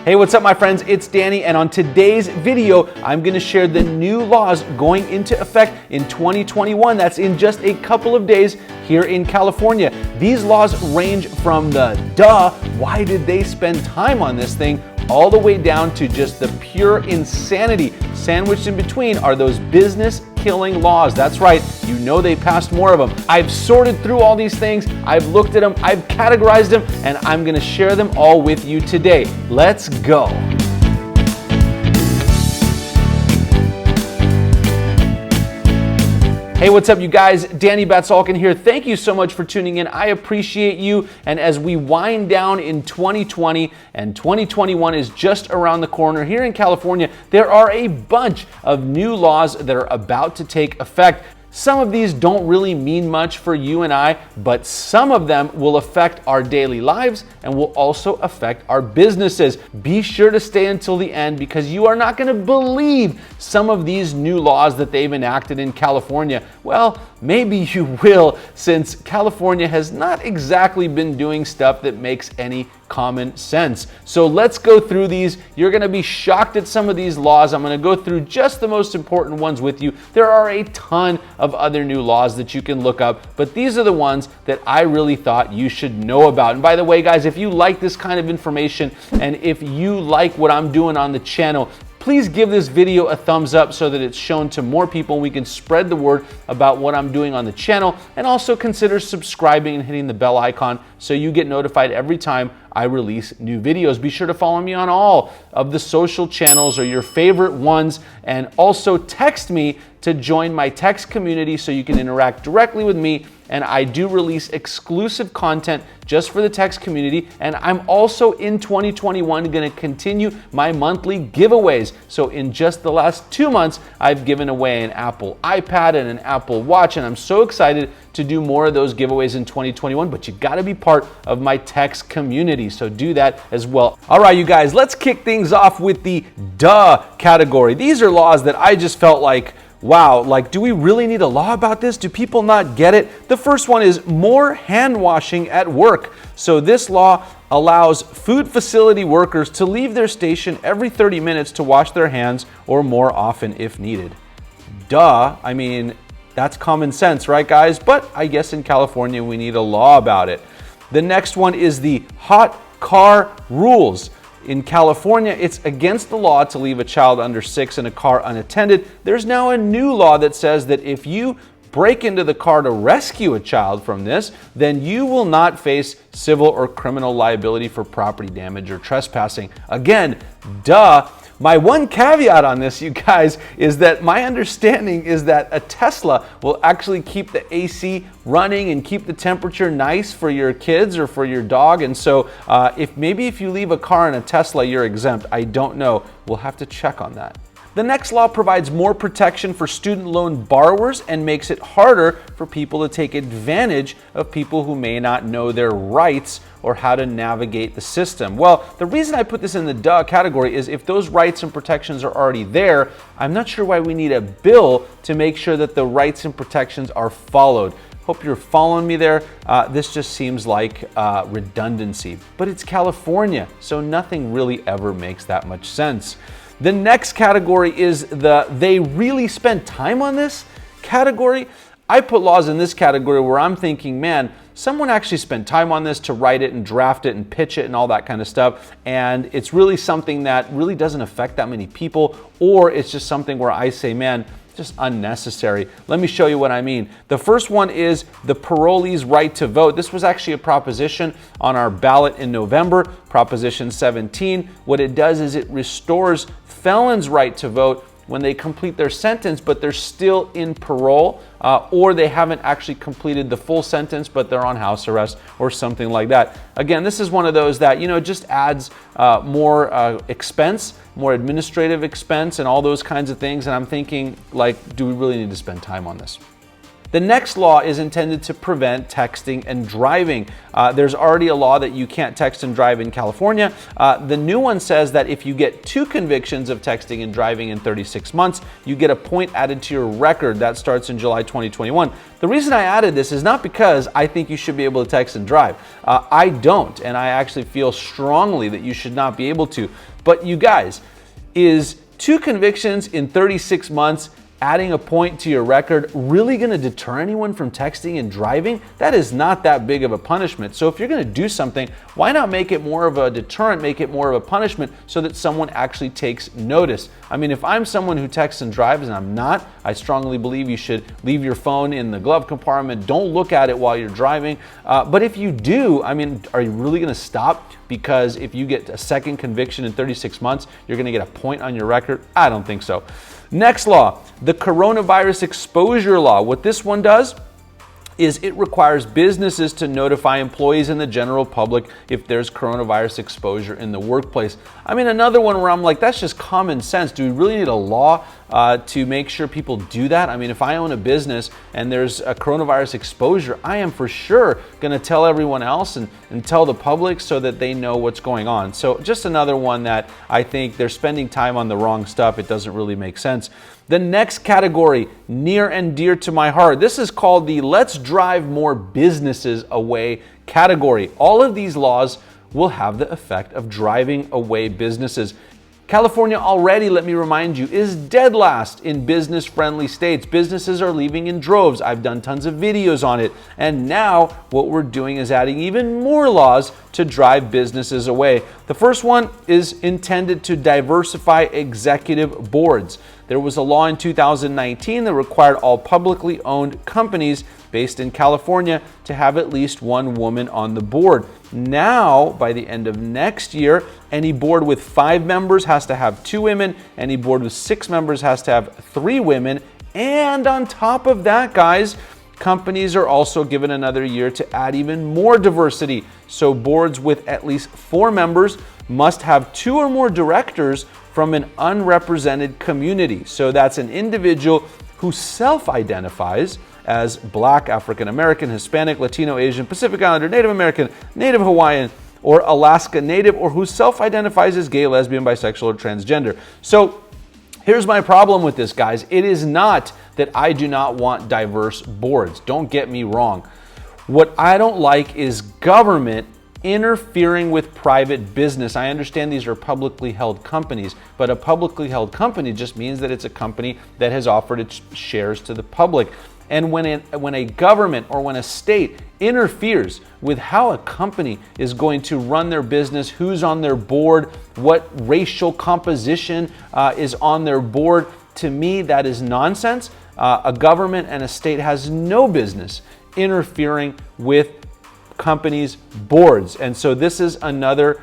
Hey, what's up my friends? It's Danny, and on today's video, I'm gonna share the new laws going into effect in 2021. That's in just a couple of days here in California. These laws range from the why did they spend time on this thing, all the way down to just the pure insanity. Sandwiched in between are those business-killing laws. That's right, you know they passed more of them. I've sorted through all these things, I've looked at them, I've categorized them, and I'm gonna share them all with you today. Let's go. Hey, what's up you guys? Danny Batsalkin here. Thank you so much for tuning in. I appreciate you. And as we wind down in 2020 and 2021 is just around the corner here in California, there are a bunch of new laws that are about to take effect. Some of these don't really mean much for you and I, but some of them will affect our daily lives and will also affect our businesses. Be sure to stay until the end because you are not going to believe some of these new laws that they've enacted in California. Well, maybe you will, since California has not exactly been doing stuff that makes any common sense. So let's go through these. You're going to be shocked at some of these laws. I'm going to go through just the most important ones with you. There are a ton of other new laws that you can look up, but these are the ones that I really thought you should know about. And by the way, guys, if you like this kind of information and if you like what I'm doing on the channel, please give this video a thumbs up so that it's shown to more people and we can spread the word about what I'm doing on the channel, and also consider subscribing and hitting the bell icon so you get notified every time I release new videos. Be sure to follow me on all of the social channels or your favorite ones, and also text me to join my text community so you can interact directly with me. And I do release exclusive content just for the text community. And I'm also in 2021 going to continue my monthly giveaways. So in just the last 2 months, I've given away an Apple iPad and an Apple Watch, and I'm so excited to do more of those giveaways in 2021, but you got to be part of my text community, so do that as well. All right, you guys, let's kick things off with the category. These are laws that I just felt like, wow, like, do we really need a law about this? Do people not get it? The first one is more hand washing at work. So this law allows food facility workers to leave their station every 30 minutes to wash their hands, or more often if needed. I mean, that's common sense, right guys? But I guess in California we need a law about it. The next one is the hot car rules. In California, it's against the law to leave a child under 6 in a car unattended. There's now a new law that says that if you break into the car to rescue a child from this, then you will not face civil or criminal liability for property damage or trespassing. Again, My one caveat on this, you guys, is that my understanding is that a Tesla will actually keep the AC running and keep the temperature nice for your kids or for your dog. And so if you leave a car in a Tesla, you're exempt. I don't know. We'll have to check on that. The next law provides more protection for student loan borrowers and makes it harder for people to take advantage of people who may not know their rights or how to navigate the system. Well, the reason I put this in the category is if those rights and protections are already there, I'm not sure why we need a bill to make sure that the rights and protections are followed. Hope you're following me there. This just seems like redundancy, but it's California, so nothing really ever makes that much sense. The next category is they really spent time on this category. I put laws in this category where I'm thinking, man, someone actually spent time on this to write it and draft it and pitch it and all that kind of stuff. And it's really something that really doesn't affect that many people, or it's just something where I say, man, just unnecessary. Let me show you what I mean. The first one is the parolee's right to vote. This was actually a proposition on our ballot in November, Proposition 17. What it does is it restores felons' right to vote when they complete their sentence, but they're still in parole, or they haven't actually completed the full sentence, but they're on house arrest or something like that. Again, this is one of those that, just adds more expense, more administrative expense and all those kinds of things. And I'm thinking, like, do we really need to spend time on this? The next law is intended to prevent texting and driving. There's already a law that you can't text and drive in California. The new one says that if you get 2 convictions of texting and driving in 36 months, you get a point added to your record. That starts in July 2021. The reason I added this is not because I think you should be able to text and drive. I don't, and I actually feel strongly that you should not be able to. But you guys, is 2 convictions in 36 months adding a point to your record really going to deter anyone from texting and driving? That is not that big of a punishment. So if you're going to do something, why not make it more of a deterrent, make it more of a punishment so that someone actually takes notice? I mean, if I'm someone who texts and drives and I'm not, I strongly believe you should leave your phone in the glove compartment. Don't look at it while you're driving. But if you do, I mean, are you really going to stop? Because if you get a second conviction in 36 months, you're going to get a point on your record? I don't think so. Next law, the coronavirus exposure law. What this one does is it requires businesses to notify employees and the general public if there's coronavirus exposure in the workplace. I mean, another one where I'm like, that's just common sense. Do we really need a law to make sure people do that? I mean, if I own a business and there's a coronavirus exposure, I am for sure going to tell everyone else and tell the public so that they know what's going on. So just another one that I think they're spending time on the wrong stuff. It doesn't really make sense. The next category, near and dear to my heart. This is called the Let's Drive More Businesses Away category. All of these laws will have the effect of driving away businesses. California already, let me remind you, is dead last in business-friendly states. Businesses are leaving in droves. I've done tons of videos on it. And now what we're doing is adding even more laws to drive businesses away. The first one is intended to diversify executive boards. There was a law in 2019 that required all publicly owned companies based in California to have at least 1 woman on the board. Now, by the end of next year, any board with 5 members has to have 2 women. Any board with 6 members has to have 3 women. And on top of that, guys, companies are also given another year to add even more diversity. So boards with at least 4 members must have 2 or more directors from an unrepresented community. So that's an individual who self-identifies as Black, African American, Hispanic, Latino, Asian, Pacific Islander, Native American, Native Hawaiian, or Alaska Native, or who self-identifies as gay, lesbian, bisexual, or transgender. So here's my problem with this, guys. It is not that I do not want diverse boards. Don't get me wrong. What I don't like is government interfering with private business. I understand these are publicly held companies, but a publicly held company just means that it's a company that has offered its shares to the public. And when a government or when a state interferes with how a company is going to run their business, who's on their board, what racial composition is on their board, to me, that is nonsense. A government and a state has no business interfering with companies' boards. And so this is another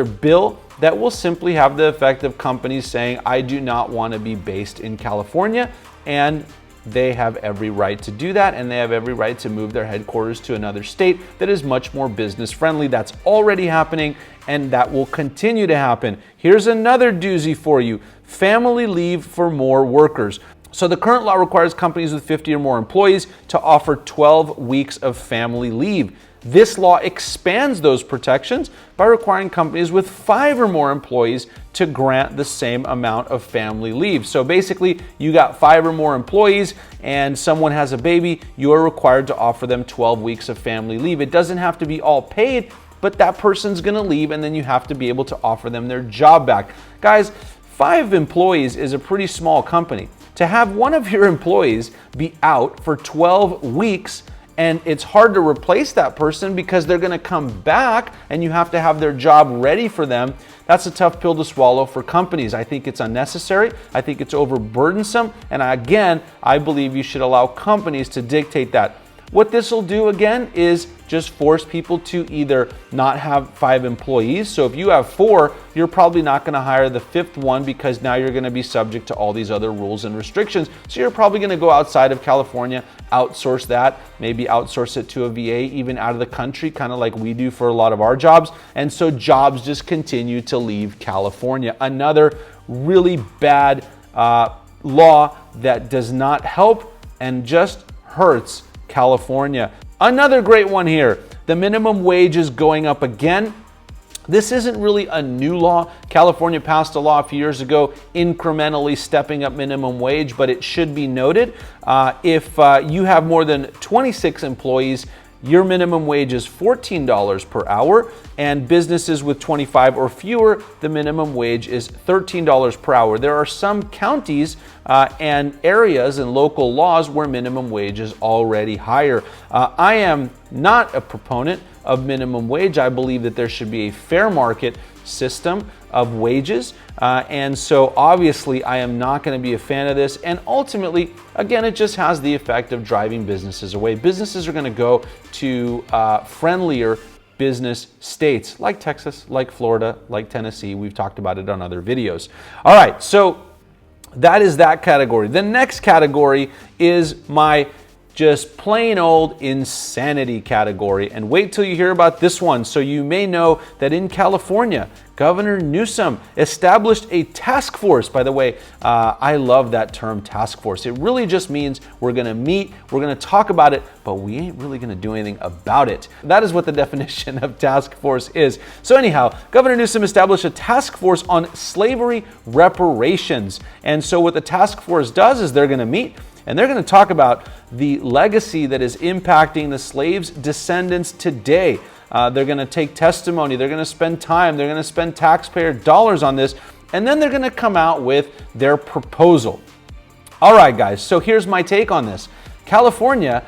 bill that will simply have the effect of companies saying, I do not want to be based in California, and they have every right to do that, and they have every right to move their headquarters to another state that is much more business friendly. That's already happening, and that will continue to happen. Here's another doozy for you: family leave for more workers. So the current law requires companies with 50 or more employees to offer 12 weeks of family leave. This law expands those protections by requiring companies with 5 or more employees to grant the same amount of family leave. So basically, you got 5 or more employees and someone has a baby, you are required to offer them 12 weeks of family leave. It doesn't have to be all paid, but that person's gonna leave and then you have to be able to offer them their job back. Guys, 5 employees is a pretty small company. To have one of your employees be out for 12 weeks, and it's hard to replace that person because they're gonna come back and you have to have their job ready for them. That's a tough pill to swallow for companies. I think it's unnecessary. I think it's overburdensome. And again, I believe you should allow companies to dictate that. What this will do again is just force people to either not have 5 employees. So if you have 4, you're probably not going to hire the 5th one because now you're going to be subject to all these other rules and restrictions. So you're probably going to go outside of California, outsource that, maybe outsource it to a VA even out of the country, kind of like we do for a lot of our jobs. And so jobs just continue to leave California. Another really bad law that does not help and just hurts California. Another great one here. The minimum wage is going up again. This isn't really a new law. California passed a law a few years ago incrementally stepping up minimum wage, but it should be noted, if you have more than 26 employees, your minimum wage is $14 per hour, and businesses with 25 or fewer, the minimum wage is $13 per hour. There are some counties and areas and local laws where minimum wage is already higher. I am not a proponent of minimum wage. I believe that there should be a fair market system of wages. And so obviously I am not going to be a fan of this. And ultimately, again, it just has the effect of driving businesses away. Businesses are going to go to friendlier business states like Texas, like Florida, like Tennessee. We've talked about it on other videos. All right, so that is that category. The next category is my just plain old insanity category. And wait till you hear about this one. So you may know that in California, Governor Newsom established a task force. By the way, I love that term, task force. It really just means we're going to meet, we're going to talk about it, but we ain't really going to do anything about it. That is what the definition of task force is. So anyhow, Governor Newsom established a task force on slavery reparations. And so what the task force does is they're going to meet and they're going to talk about the legacy that is impacting the slaves' descendants today. They're going to take testimony, they're going to spend time, they're going to spend taxpayer dollars on this, and then they're going to come out with their proposal. All right, guys, so here's my take on this. California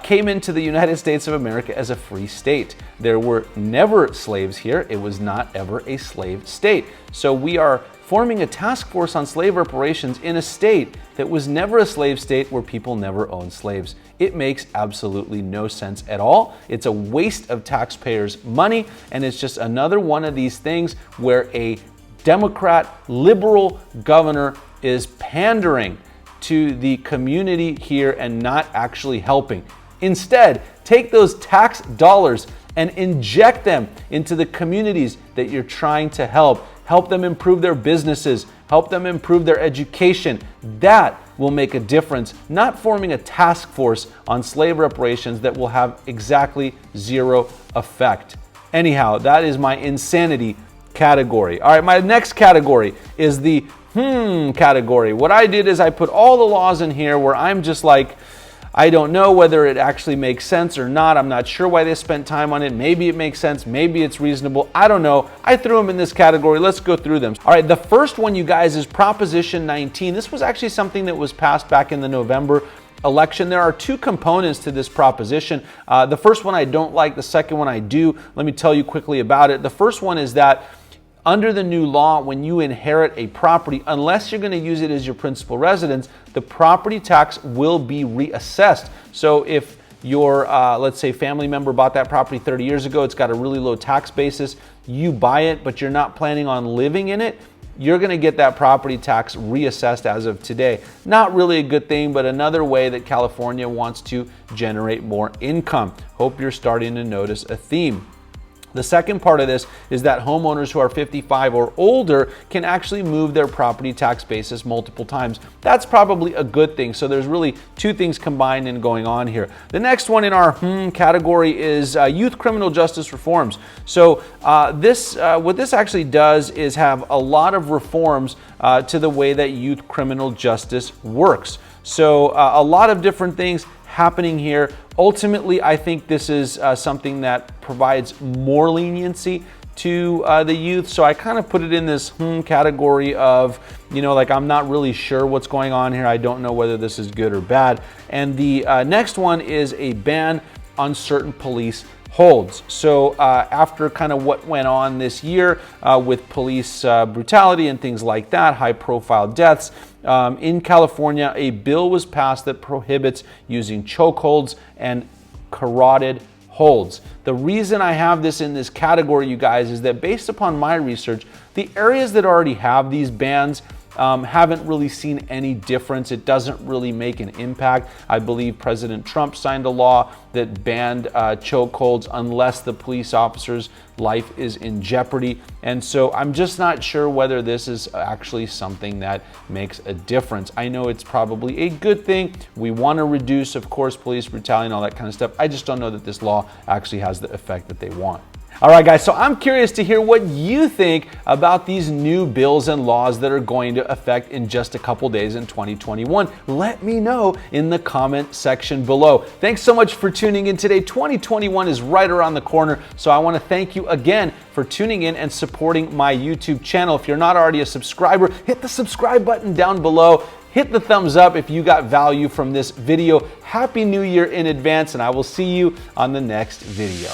came into the United States of America as a free state. There were never slaves here. It was not ever a slave state. So we are forming a task force on slave reparations in a state that was never a slave state where people never owned slaves. It makes absolutely no sense at all. It's a waste of taxpayers' money, and it's just another one of these things where a Democrat, liberal governor is pandering to the community here and not actually helping. Instead, take those tax dollars and inject them into the communities that you're trying to help. Help them improve their businesses, help them improve their education. That will make a difference, not forming a task force on slave reparations that will have exactly zero effect. Anyhow, that is my insanity category. All right, my next category is the category. What I did is I put all the laws in here where I'm just like, I don't know whether it actually makes sense or not. I'm not sure why they spent time on it. Maybe it makes sense. Maybe it's reasonable. I don't know. I threw them in this category. Let's go through them. All right, the first one, you guys, is Proposition 19. This was actually something that was passed back in the November election. There are two components to this proposition. The first one I don't like. The second one I do. Let me tell you quickly about it. The first one is that under the new law, when you inherit a property, unless you're going to use it as your principal residence, the property tax will be reassessed. So if your, let's say, family member bought that property 30 years ago, it's got a really low tax basis, you buy it, but you're not planning on living in it, you're going to get that property tax reassessed as of today. Not really a good thing, but another way that California wants to generate more income. Hope you're starting to notice a theme. The second part of this is that homeowners who are 55 or older can actually move their property tax basis multiple times. That's probably a good thing. So there's really two things combined and going on here. The next one in our category is youth criminal justice reforms. So what this actually does is have a lot of reforms to the way that youth criminal justice works. So a lot of different things happening here. Ultimately, I think this is something that provides more leniency to the youth. So I kind of put it in this category of, like I'm not really sure what's going on here. I don't know whether this is good or bad. And the next one is a ban on certain police holds. So after kind of what went on this year with police brutality and things like that, high profile deaths, in California, a bill was passed that prohibits using chokeholds and carotid holds. The reason I have this in this category, you guys, is that based upon my research, the areas that already have these bans haven't really seen any difference. It doesn't really make an impact. I believe President Trump signed a law that banned chokeholds unless the police officer's life is in jeopardy. And so I'm just not sure whether this is actually something that makes a difference. I know it's probably a good thing. We want to reduce, of course, police brutality and all that kind of stuff. I just don't know that this law actually has the effect that they want. All right, guys, so I'm curious to hear what you think about these new bills and laws that are going to affect in just a couple days in 2021. Let me know in the comment section below. Thanks so much for tuning in today. 2021 is right around the corner, so I want to thank you again for tuning in and supporting my YouTube channel. If you're not already a subscriber, hit the subscribe button down below. Hit the thumbs up if you got value from this video. Happy New Year in advance, and I will see you on the next video.